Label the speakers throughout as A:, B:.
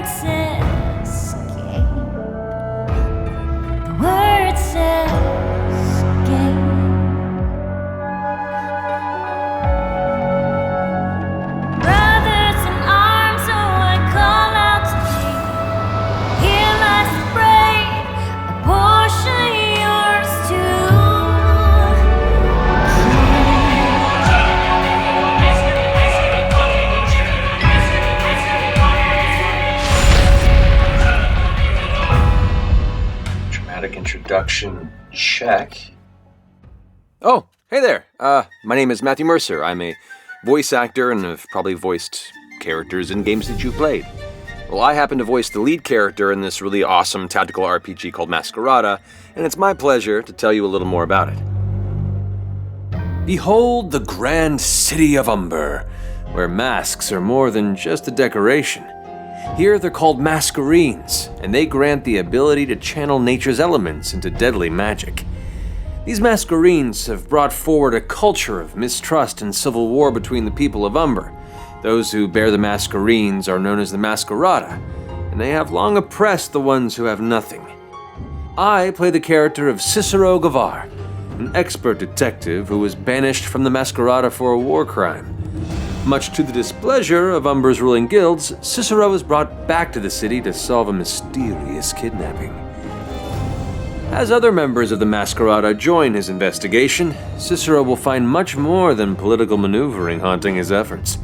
A: word says game. The word says game. Brothers in arms, so I call out to thee. Here lies the brave, a portion yours too.
B: Dramatic introduction, check.
C: Oh, hey there. My name is Matthew Mercer. I'm a voice actor and have probably voiced characters in games that you've played. Well, I happen to voice the lead character in this really awesome tactical RPG called Masquerada, and it's my pleasure to tell you a little more about it. Behold the grand city of Umber, where masks are more than just a decoration. Here they're called Mascherines, and they grant the ability to channel nature's elements into deadly magic. These Mascherines have brought forward a culture of mistrust and civil war between the people of Umber. Those who bear the Mascherines are known as the Masquerada, and they have long oppressed the ones who have nothing. I play the character of Cicero Gavar, an expert detective who was banished from the Masquerada for a war crime. Much to the displeasure of Umber's ruling guilds, Cicero is brought back to the city to solve a mysterious kidnapping. As other members of the Masquerada join his investigation, Cicero will find much more than political maneuvering haunting his efforts.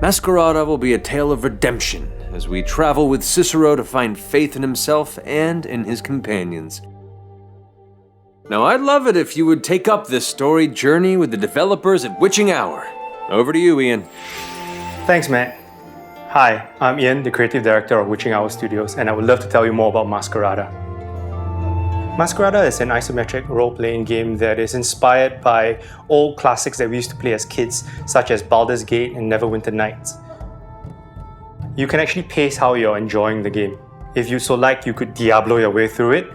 C: Masquerada will be a tale of redemption as we travel with Cicero to find faith in himself and in his companions. Now, I'd love it if you would take up this storied journey with the developers at Witching Hour. Over to you, Ian.
D: Thanks, Matt. Hi, I'm Ian, the creative director of Witching Hour Studios, and I would love to tell you more about Masquerada. Masquerada is an isometric role-playing game that is inspired by old classics that we used to play as kids, such as Baldur's Gate and Neverwinter Nights. You can actually pace how you're enjoying the game. If you so like, you could Diablo your way through it.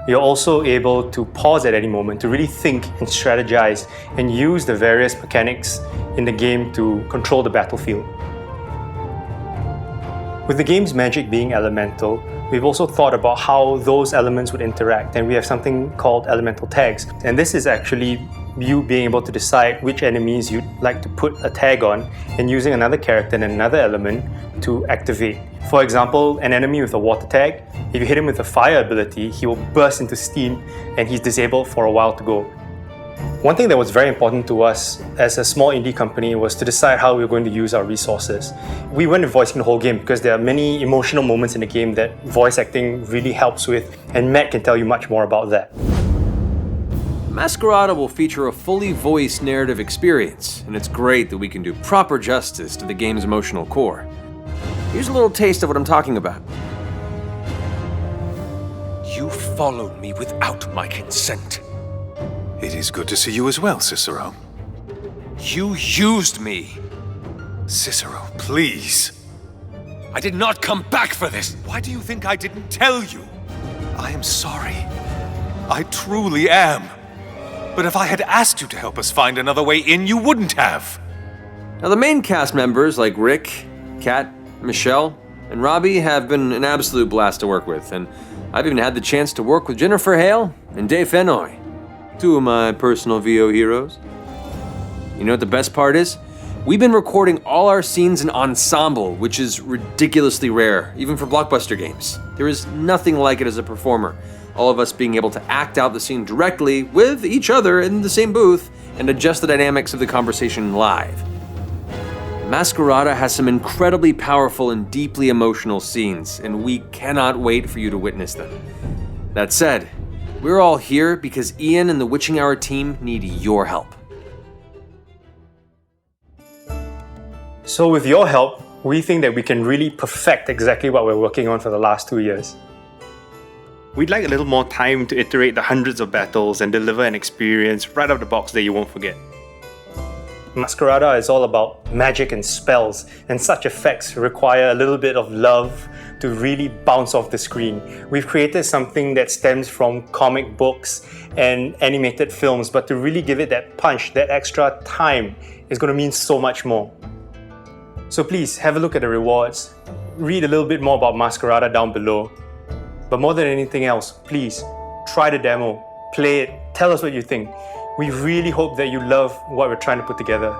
D: You're also able to pause at any moment to really think and strategize and use the various mechanics in the game to control the battlefield. With the game's magic being elemental, we've also thought about how those elements would interact, and we have something called elemental tags. And this is actually you being able to decide which enemies you'd like to put a tag on and using another character and another element to activate. For example, an enemy with a water tag, if you hit him with a fire ability, he will burst into steam and he's disabled for a while to go. One thing that was very important to us as a small indie company was to decide how we were going to use our resources. We went with voicing the whole game because there are many emotional moments in the game that voice acting really helps with, and Matt can tell you much more about that.
C: Masquerada will feature a fully voiced narrative experience, and it's great that we can do proper justice to the game's emotional core. Here's a little taste of what I'm talking about.
E: You followed me without my consent.
F: It is good to see you as well, Cicero.
E: You used me.
F: Cicero, please.
E: I did not come back for this. Why do you think I didn't tell you?
F: I am sorry. I truly am. But if I had asked you to help us find another way in, you wouldn't have.
C: Now, the main cast members like Rick, Kat, Michelle, and Robbie have been an absolute blast to work with, and I've even had the chance to work with Jennifer Hale and Dave Fennoy, two of my personal VO heroes. You know what the best part is? We've been recording all our scenes in ensemble, which is ridiculously rare, even for blockbuster games. There is nothing like it as a performer. All of us being able to act out the scene directly with each other in the same booth and adjust the dynamics of the conversation live. Masquerada has some incredibly powerful and deeply emotional scenes, and we cannot wait for you to witness them. That said, we're all here because Ian and the Witching Hour team need your help.
D: So with your help, we think that we can really perfect exactly what we're working on for the last 2 years. We'd like a little more time to iterate the hundreds of battles and deliver an experience right out of the box that you won't forget. Masquerada is all about magic and spells, and such effects require a little bit of love to really bounce off the screen. We've created something that stems from comic books and animated films, but to really give it that punch, that extra time, is going to mean so much more. So please, have a look at the rewards. read a little bit more about Masquerada down below. But more than anything else, please try the demo, play it, tell us what you think. We really hope that you love what we're trying to put together.